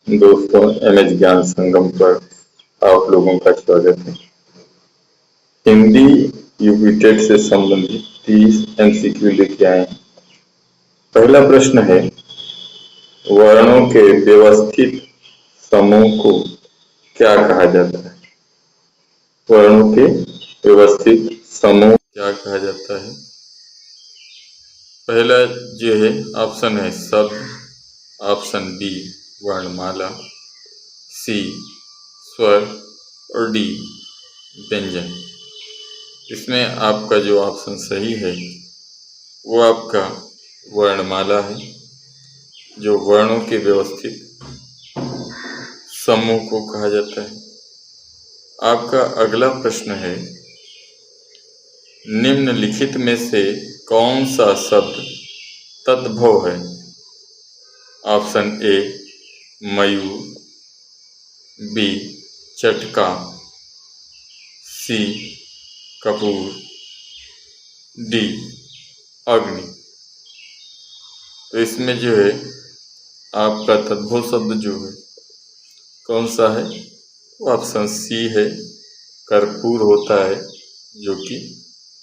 दोस्तों, एमएच ज्ञान संगम पर आप लोगों का स्वागत है। हिंदी यूपी टेट से संबंधित 30 एमसीक्यू लेके आए हैं। पहला प्रश्न है, वर्णों के व्यवस्थित समूह को क्या कहा जाता है? वर्णों के व्यवस्थित समूह क्या कहा जाता है? पहला जो है ऑप्शन है शब्द, ऑप्शन बी वर्णमाला, सी स्वर और डी व्यंजन। इसमें आपका जो ऑप्शन सही है वो आपका वर्णमाला है, जो वर्णों के व्यवस्थित समूह को कहा जाता है। आपका अगला प्रश्न है, निम्नलिखित में से कौन सा शब्द तद्भव है? ऑप्शन ए मयूर, बी चटका, सी कपूर, डी अग्नि। तो इसमें जो है आपका तद्भव शब्द जो है कौन सा है? ऑप्शन सी है, कर्पूर होता है, जो कि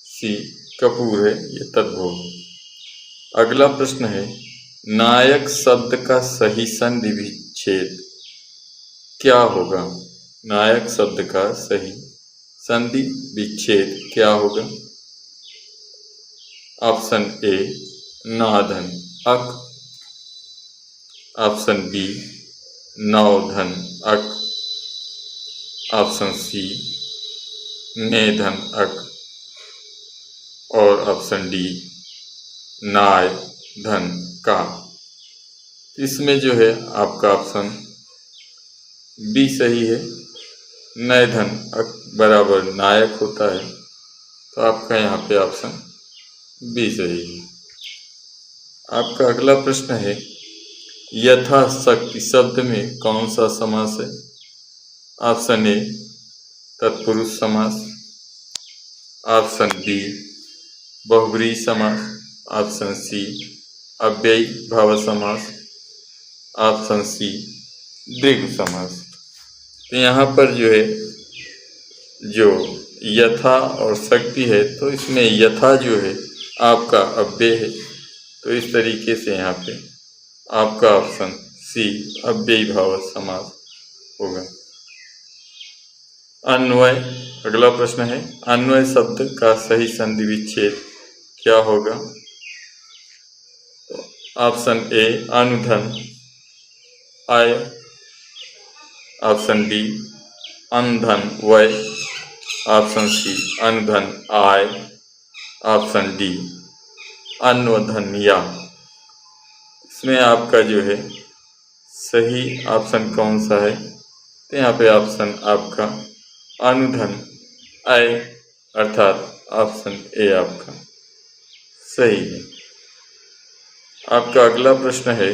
सी कपूर है, ये तद्भव। अगला प्रश्न है, नायक शब्द का सही संधि विच्छेद क्या होगा? नायक शब्द का सही संधि विच्छेद क्या होगा? ऑप्शन ए नाधन अक, ऑप्शन बी नौधन अक, ऑप्शन सी नेधन अक और ऑप्शन डी नाय धन का। इसमें जो है आपका ऑप्शन बी सही है, नय धन अक बराबर नायक होता है, तो आपका यहाँ पे ऑप्शन बी सही है। आपका अगला प्रश्न है, यथाशक्ति शब्द में कौन सा समास है? ऑप्शन ए तत्पुरुष समास, ऑप्शन बी बहुब्रीहि समास, ऑप्शन सी अव्ययी भाव समास, ऑप्शन सी द्विगु समास। तो यहाँ पर जो है जो यथा और शक्ति है, तो इसमें यथा जो है आपका अव्यय है, तो इस तरीके से यहाँ पे आपका ऑप्शन सी अव्ययी भाव समास होगा। अन्वय, अगला प्रश्न है, अन्वय शब्द का सही संधि विच्छेद क्या होगा? तो ऑप्शन ए अनुधन आय, ऑप्शन बी अनधन वय, ऑप्शन सी अनुधन आय, ऑप्शन डी अन्वधन या। इसमें आपका जो है सही ऑप्शन कौन सा है? तो यहाँ पे ऑप्शन आपका अनुधन आय अर्थात ऑप्शन ए आपका सही है। आपका अगला प्रश्न है,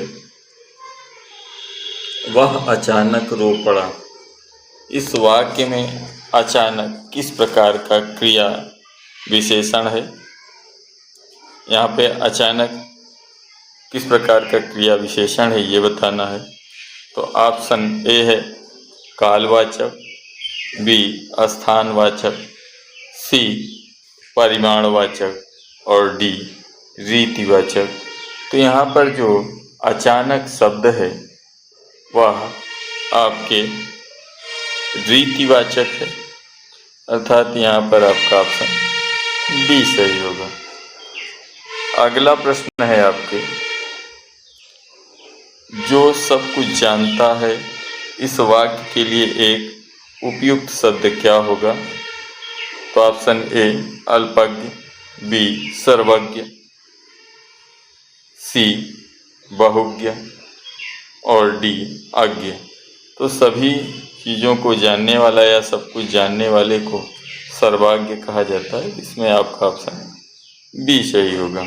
वह अचानक रो पड़ा। इस वाक्य में अचानक किस प्रकार का क्रिया विशेषण है? यहाँ पे अचानक किस प्रकार का क्रिया विशेषण है ये बताना है। तो ऑप्शन ए है कालवाचक, बी स्थानवाचक, सी परिमाणवाचक और डी रीतिवाचक। तो यहाँ पर जो अचानक शब्द है वह आपके रीतिवाचक है, अर्थात यहाँ पर आपका ऑप्शन डी सही होगा। अगला प्रश्न है आपके, जो सब कुछ जानता है, इस वाक्य के लिए एक उपयुक्त शब्द क्या होगा? तो ऑप्शन ए अल्पज्ञ, बी सर्वज्ञ, सी बहुज्ञ और डी अज्ञ। तो सभी चीज़ों को जानने वाला या सब कुछ जानने वाले को सर्वज्ञ कहा जाता है, इसमें आपका ऑप्शन बी सही होगा।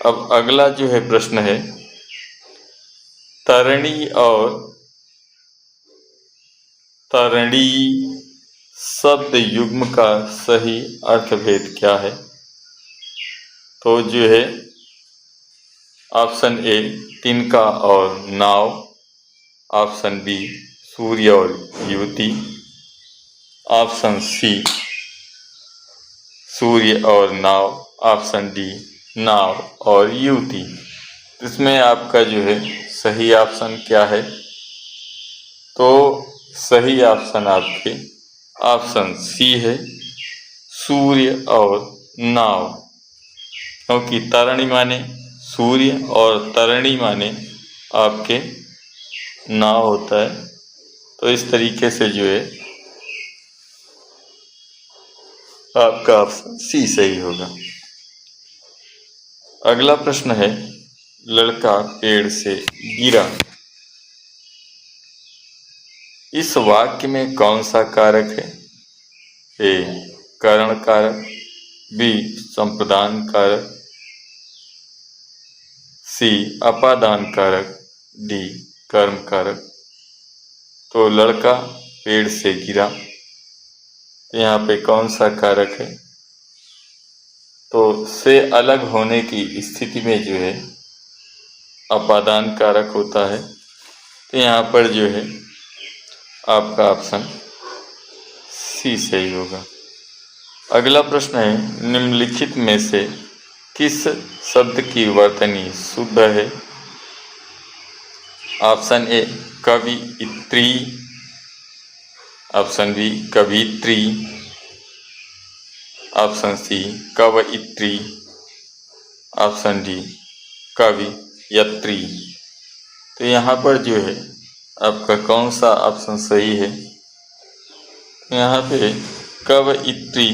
अब अगला जो है प्रश्न है, तरणी और तरणी शब्द युग्म का सही अर्थभेद क्या है? तो जो है ऑप्शन ए तिनका और नाव, ऑप्शन बी सूर्य और युवती, ऑप्शन सी सूर्य और नाव, ऑप्शन डी नाव और युवती। इसमें आपका जो है सही ऑप्शन क्या है? तो सही ऑप्शन आपके ऑप्शन सी है, सूर्य और नाव। क्योंकि तरणी माने सूर्य और तरणी माने आपके नाव होता है। तो इस तरीके से जो है आपका ऑप्शन सी सही होगा। अगला प्रश्न है, लड़का पेड़ से गिरा। इस वाक्य में कौन सा कारक है? ए करण कारक, बी संप्रदान कारक, सी अपादान कारक, डी कर्म कारक। तो लड़का पेड़ से गिरा, यहाँ पे कौन सा कारक है? तो से अलग होने की स्थिति में जो है अपादान कारक होता है। तो यहाँ पर जो है आपका ऑप्शन सी सही होगा। अगला प्रश्न है, निम्नलिखित में से किस शब्द की वर्तनी शुद्ध है? ऑप्शन ए कवियत्री, ऑप्शन बी कवित्री, ऑप्शन सी कवयित्री, ऑप्शन डी कवियत्री। तो यहाँ पर जो है आपका कौन सा ऑप्शन सही है? यहाँ पे कवयित्री,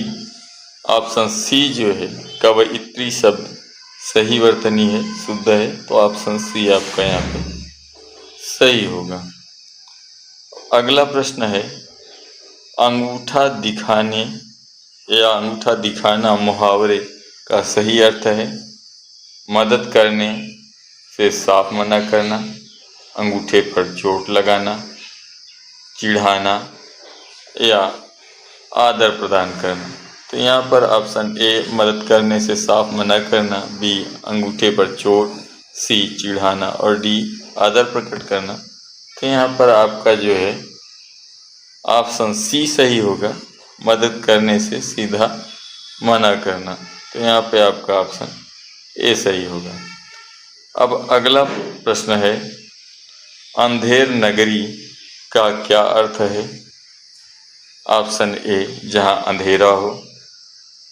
ऑप्शन सी जो है कवयित्री शब्द सही वर्तनी है, शुद्ध है। तो ऑप्शन सी आपका यहाँ पे सही होगा। अगला प्रश्न है, अंगूठा दिखाने या अंगूठा दिखाना मुहावरे का सही अर्थ है? मदद करने से साफ मना करना, अंगूठे पर चोट लगाना, चिढ़ाना या आदर प्रदान करना। तो यहाँ पर ऑप्शन ए मदद करने से साफ मना करना, बी अंगूठे पर चोट, सी चिढ़ाना और डी आदर प्रकट करना। तो यहाँ पर आपका जो है ऑप्शन सी सही होगा, मदद करने से सीधा मना करना। तो यहाँ पे आपका ऑप्शन ए सही होगा। अब अगला प्रश्न है, अंधेर नगरी का क्या अर्थ है? ऑप्शन ए जहाँ अंधेरा हो,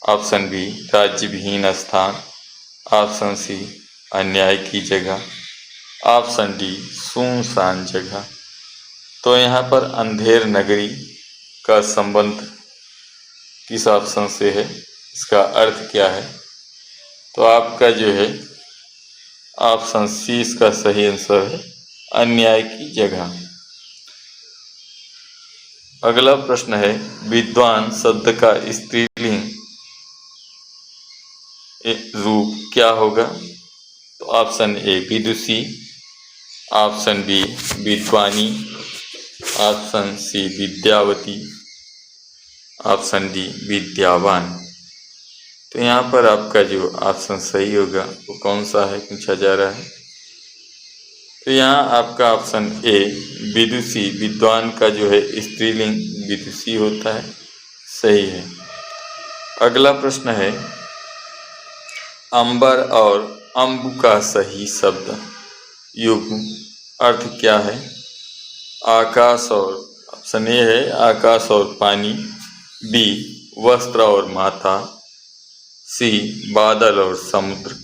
ऑप्शन बी राज्यविहीन स्थान, ऑप्शन सी अन्याय की जगह, ऑप्शन डी सुनसान जगह। तो यहाँ पर अंधेर नगरी का संबंध किस ऑप्शन से है, इसका अर्थ क्या है? तो आपका जो है ऑप्शन सी इसका सही आंसर है, अन्याय की जगह। अगला प्रश्न है, विद्वान शब्द का स्त्रीलिंग रूप क्या होगा? तो ऑप्शन ए विदुषी, ऑप्शन बी विद्वानी, ऑप्शन सी विद्यावती, ऑप्शन डी विद्यावान। तो यहाँ पर आपका जो ऑप्शन सही होगा वो कौन सा है पूछा जा रहा है। तो यहाँ आपका ऑप्शन ए विदुषी, विद्वान का जो है स्त्रीलिंग विदुषी होता है, सही है। अगला प्रश्न है, अंबर और अम्बु का सही शब्द युग्म अर्थ क्या है? आकाश और, ऑप्शन ए है आकाश और पानी, बी वस्त्र और माता, सी बादल और समुद्र,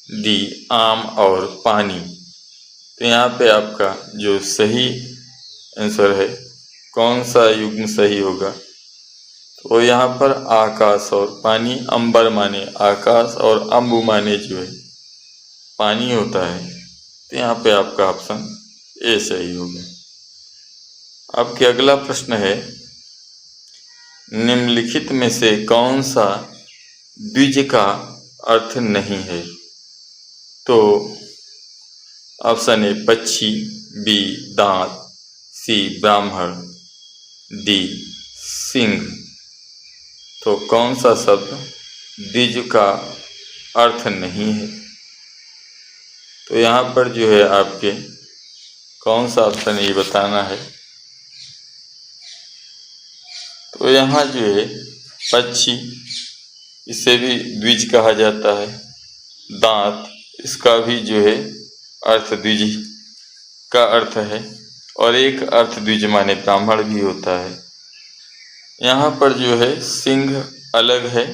डी आम और पानी। तो यहाँ पे आपका जो सही आंसर है कौन सा युग्म सही होगा? तो यहाँ पर आकाश और पानी, अंबर माने आकाश और अम्बु माने जो है पानी होता है। तो यहाँ पे आपका ऑप्शन ए सही होगा। आपके अगला प्रश्न है, निम्नलिखित में से कौन सा द्विज का अर्थ नहीं है? तो ऑप्शन ए पक्षी, बी दांत, सी ब्राह्मण, डी सिंह। तो कौन सा शब्द द्विज का अर्थ नहीं है? तो यहाँ पर जो है आपके कौन सा ऑप्शन ये बताना है। तो यहाँ जो है पक्षी, इसे भी द्विज कहा जाता है। दांत, इसका भी जो है अर्थ द्विज का अर्थ है, और एक अर्थ द्विज माने ब्राह्मण भी होता है। यहाँ पर जो है सिंह अलग है,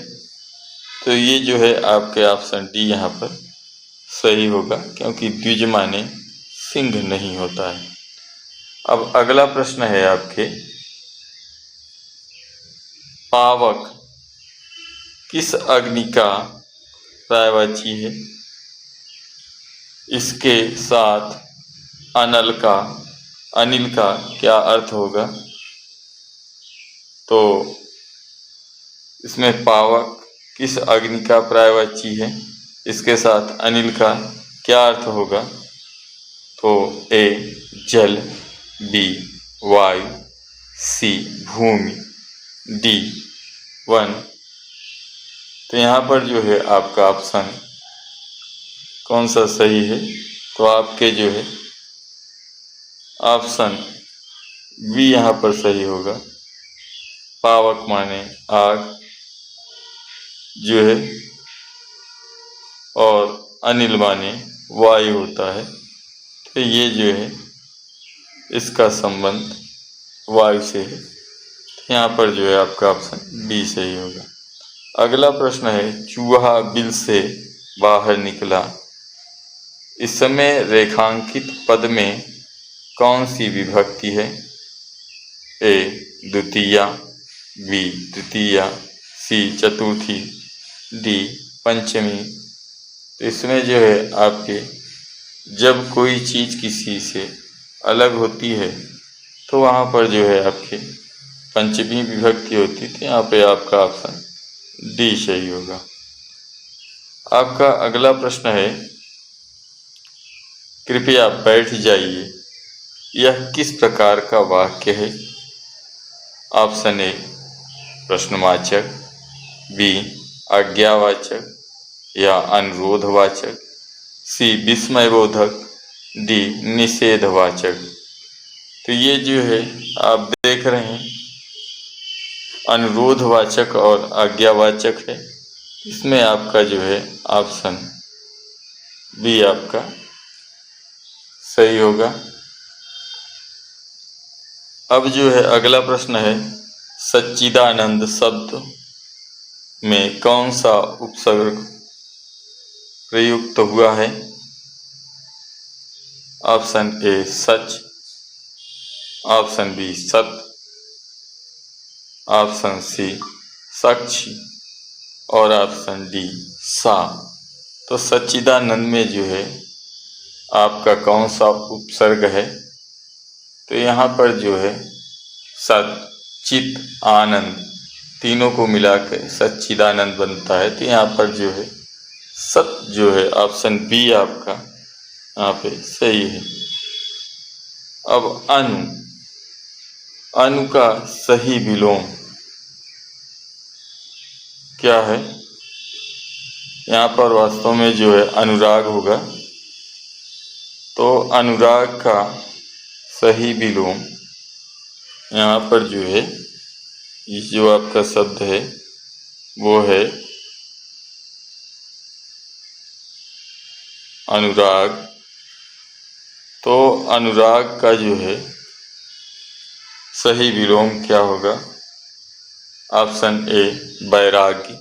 तो ये जो है आपके ऑप्शन डी यहाँ पर सही होगा, क्योंकि द्विज माने सिंह नहीं होता है। अब अगला प्रश्न है आपके, पावक किस अग्नि का पर्यायवाची है? इसके साथ अनिल का क्या अर्थ होगा? तो इसमें पावक किस अग्नि का पर्यायवाची है, इसके साथ अनिल का क्या अर्थ होगा? तो ए जल, बी वायु, सी भूमि, डी वन। तो यहाँ पर जो है आपका ऑप्शन कौन सा सही है? तो आपके जो है ऑप्शन बी यहाँ पर सही होगा। पावक माने आग जो है, और अनिल माने वायु होता है। तो ये जो है इसका संबंध वायु से है। यहाँ पर जो है आपका ऑप्शन बी सही होगा। अगला प्रश्न है, चूहा बिल से बाहर निकला, इस समय रेखांकित पद में कौन सी विभक्ति है? ए द्वितीया, बी तृतीया, सी चतुर्थी, डी पंचमी। तो इसमें जो है आपके जब कोई चीज़ किसी से अलग होती है तो वहाँ पर जो है आपके पंचमी विभक्ति होती थी। यहाँ पे आपका ऑप्शन डी सही होगा। आपका अगला प्रश्न है, कृपया बैठ जाइए, यह किस प्रकार का वाक्य है? ऑप्शन ए प्रश्नवाचक, बी आज्ञावाचक या अनुरोधवाचक, सी विस्मयबोधक, डी निषेधवाचक। तो ये जो है आप देख रहे हैं अनुरोधवाचक और आज्ञावाचक है। इसमें आपका जो है ऑप्शन बी आपका सही होगा। अब जो है अगला प्रश्न है, सच्चिदानंद शब्द में कौन सा उपसर्ग प्रयुक्त हुआ है? ऑप्शन ए सच, ऑप्शन बी सत, ऑप्शन सी साक्षी और ऑप्शन डी सा। तो सच्चिदानंद में जो है आपका कौन सा उपसर्ग है? तो यहाँ पर जो है सत, चित, आनंद तीनों को मिलाकर सच्चिदानंद बनता है। तो यहाँ पर जो है सत जो है ऑप्शन बी आपका यहाँ पे सही है। अब अनु का सही विलोम क्या है? यहाँ पर वास्तव में जो है अनुराग होगा। तो अनुराग का सही विलोम यहाँ पर जो है इस जो आपका शब्द है वो है अनुराग। तो अनुराग का जो है सही विलोम क्या होगा? ऑप्शन ए वैराग्य,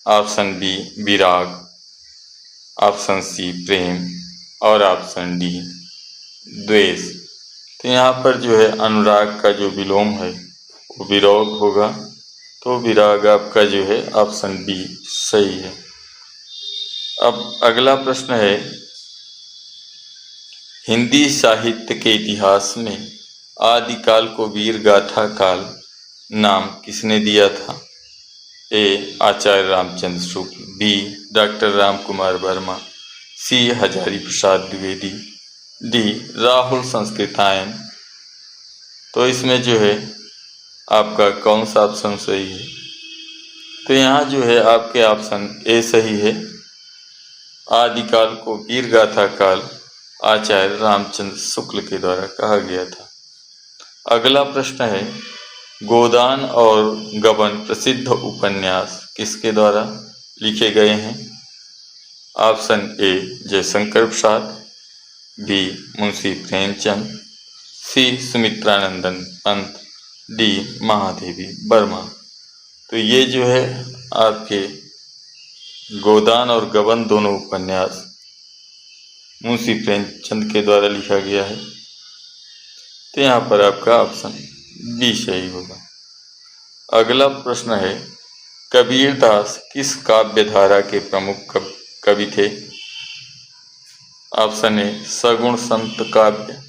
ऑप्शन बी विराग, ऑप्शन सी प्रेम और ऑप्शन डी द्वेष। तो यहाँ पर जो है अनुराग का जो विलोम है वो विराग होगा। तो विराग आपका जो है ऑप्शन बी सही है। अब अगला प्रश्न है, हिंदी साहित्य के इतिहास में आदिकाल को वीर गाथा काल नाम किसने दिया था? ए आचार्य रामचंद्र शुक्ल, बी डॉक्टर राम कुमार वर्मा, सी हजारी प्रसाद द्विवेदी, डी राहुल संस्कृतायन। तो इसमें जो है आपका कौन सा ऑप्शन सही है? तो यहाँ जो है आपके ऑप्शन ए सही है। आदिकाल को वीर गाथा काल आचार्य रामचंद्र शुक्ल के द्वारा कहा गया था। अगला प्रश्न है, गोदान और गबन प्रसिद्ध उपन्यास किसके द्वारा लिखे गए हैं? Option A Jaishankar Prasad, B Munshi Premchand, C Sumitranandan Pant, D Mahadevi Verma. तो ये जो है आपके गोदान और गबन दोनों उपन्यास मुंशी प्रेमचंद के द्वारा लिखा गया है। तो यहाँ पर आपका ऑप्शन बी सही होगा। अगला प्रश्न है, कबीरदास किस काव्य धारा के प्रमुख कवि थे? ऑप्शन ए सगुण संत काव्य,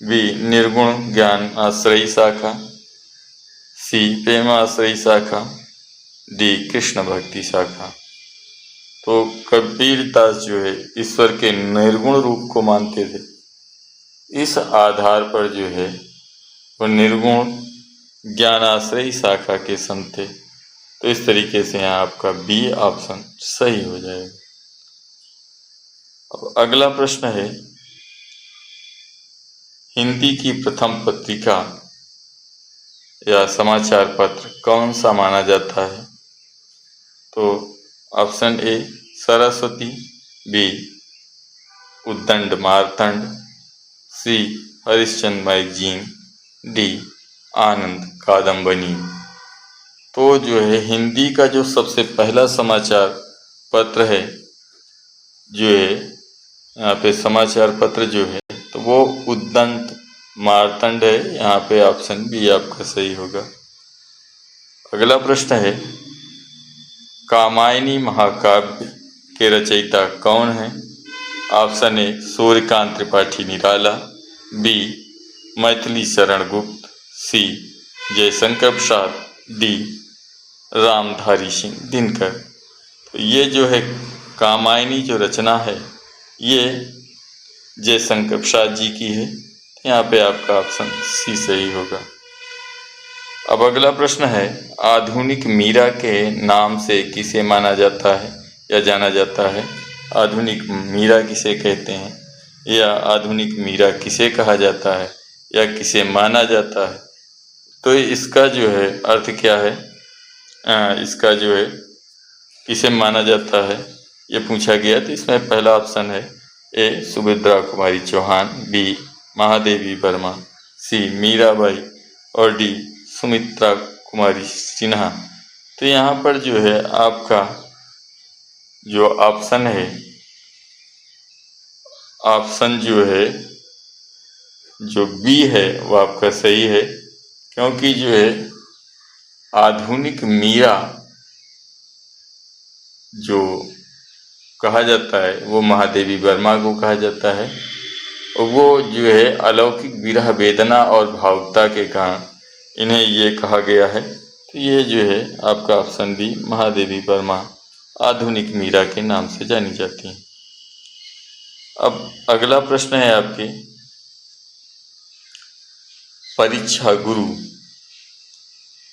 बी निर्गुण ज्ञान आश्रयी शाखा, सी प्रेमाश्रयी शाखा, डी कृष्ण भक्ति शाखा। तो कबीरदास जो है ईश्वर के निर्गुण रूप को मानते थे। इस आधार पर जो है वो निर्गुण ज्ञानाश्रयी शाखा के संत थे। तो इस तरीके से यहाँ आपका बी ऑप्शन सही हो जाएगा। अब अगला प्रश्न है, हिंदी की प्रथम पत्रिका या समाचार पत्र कौन सा माना जाता है? तो option A Saraswati, B Udant Martand, C Harishchandra magazine, D Anand Kadambini. तो जो है हिंदी का जो सबसे पहला समाचार पत्र है जो है यहाँ पे समाचार पत्र जो है तो वो उद्दंड मार्तंड है। यहाँ पे ऑप्शन बी आपका सही होगा। अगला प्रश्न है, कामायनी महाकाव्य के रचयिता कौन है? Option A Suryakant Tripathi Nirala, B Maithili Sharan Gupt, C Jaishankar Prasad, D Ramdhari Singh Dinkar. तो ये जो है कामायनी जो रचना है ये जयशंकर प्रसाद जी की है। यहाँ पे आपका ऑप्शन सी सही होगा। अब अगला प्रश्न है, आधुनिक मीरा के नाम से किसे माना जाता है या जाना जाता है? आधुनिक मीरा किसे कहते हैं या आधुनिक मीरा किसे कहा जाता है या किसे माना जाता है? तो इसका जो है अर्थ क्या है? इसका जो है किसे माना जाता है ये पूछा गया। तो इसमें पहला ऑप्शन है ए सुभद्रा कुमारी चौहान, बी महादेवी वर्मा, सी मीराबाई और डी सुमित्रा कुमारी सिन्हा। तो यहाँ पर जो है आपका जो ऑप्शन है, ऑप्शन जो है जो बी है वो आपका सही है, क्योंकि जो है आधुनिक मीरा जो कहा जाता है वो महादेवी वर्मा को कहा जाता है। वो जो है अलौकिक विरह वेदना और भावुकता के कारण इन्हें ये कहा गया है। तो ये जो है आपका ऑप्शन बी महादेवी वर्मा आधुनिक मीरा के नाम से जानी जाती हैं। अब अगला प्रश्न है आपके, परीक्षा गुरु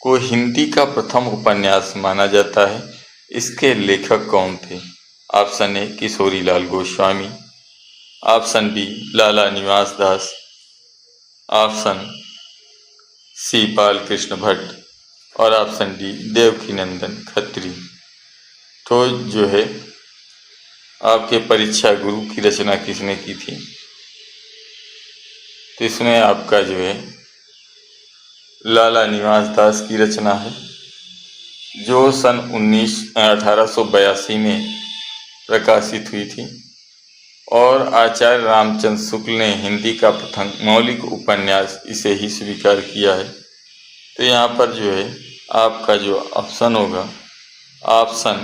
को हिंदी का प्रथम उपन्यास माना जाता है। इसके लेखक कौन थे? Option A Kishori Lal Goswami, option B Lala Nivas Das, option C Balkrishna Bhatt और ऑप्शन डी देवकीनंदन खत्री। तो जो है आपके परीक्षा गुरु की रचना किसने की थी? तो इसमें आपका जो है लाला निवास दास की रचना है, जो सन 1882 में प्रकाशित हुई थी। और आचार्य रामचंद्र शुक्ल ने हिंदी का प्रथम मौलिक उपन्यास इसे ही स्वीकार किया है। तो यहाँ पर जो है आपका जो ऑप्शन होगा ऑप्शन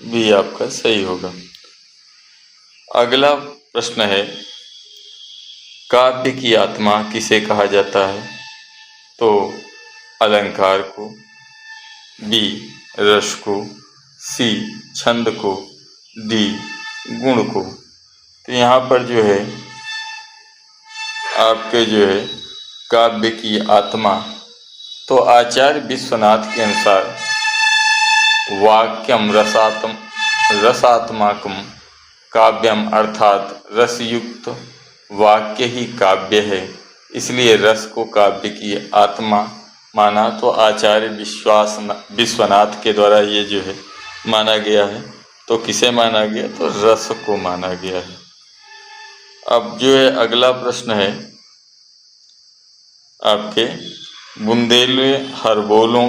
बी आपका सही होगा। अगला प्रश्न है, काव्य की आत्मा किसे कहा जाता है? तो अलंकार को, बी रस को, सी छंद को, डी गुण को। तो यहाँ पर जो है आपके जो है काव्य की आत्मा, तो आचार्य विश्वनाथ के अनुसार वाक्यम रसात्मकम काव्यम अर्थात रसयुक्त वाक्य ही काव्य है, इसलिए रस को काव्य की आत्मा माना। तो आचार्य विश्वनाथ के द्वारा ये जो है माना गया है। तो किसे माना गया? तो रस को माना गया है। अब जो है अगला प्रश्न है आपके, बुंदेलवे हरबोलों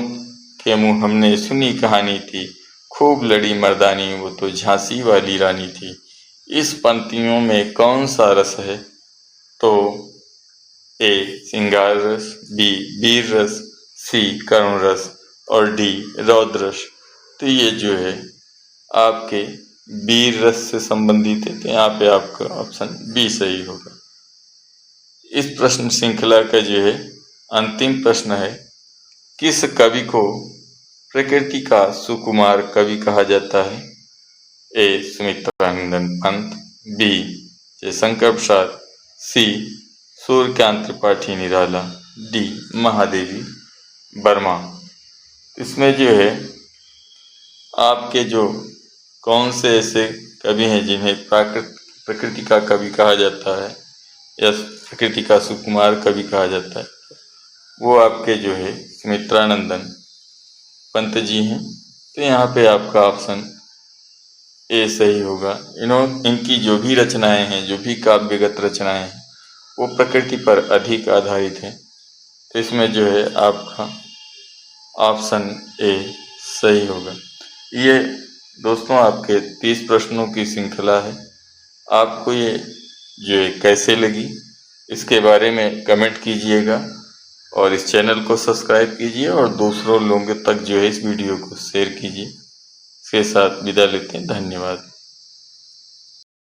के मुँह हमने सुनी कहानी थी, खूब लड़ी मर्दानी वो तो झांसी वाली रानी थी। इस पंक्तियों में कौन सा रस है? तो ए श्रृंगार रस, बी वीर रस, सी करुण रस और डी रौद्र रस। तो ये जो है आपके वीर रस से संबंधित है, तो यहाँ पे आपका ऑप्शन बी सही होगा। इस प्रश्न श्रृंखला का जो है अंतिम प्रश्न है, किस कवि को प्रकृति का सुकुमार कवि कहा जाता है? ए सुमित्रानंद पंत, बी जयशंकर प्रसाद, सी सूर्यकांत त्रिपाठी निराला, डी महादेवी वर्मा। इसमें जो है आपके जो कौन से ऐसे कवि हैं जिन्हें प्रकृति का कवि कहा जाता है या प्रकृति का सुकुमार कवि कहा जाता है, वो आपके जो है सुमित्रानंदन पंत जी हैं। तो यहाँ पे आपका ऑप्शन ए सही होगा। इनकी जो भी रचनाएं हैं, जो भी काव्यगत रचनाएं हैं, वो प्रकृति पर अधिक आधारित है। तो इसमें जो है आपका ऑप्शन ए सही होगा। ये दोस्तों आपके 30 प्रश्नों की श्रृंखला है। आपको ये जो है कैसे लगी, इसके बारे में कमेंट कीजिएगा और इस चैनल को सब्सक्राइब कीजिए और दूसरों लोगों तक जो है इस वीडियो को शेयर कीजिए। इसके साथ विदा लेते हैं। धन्यवाद।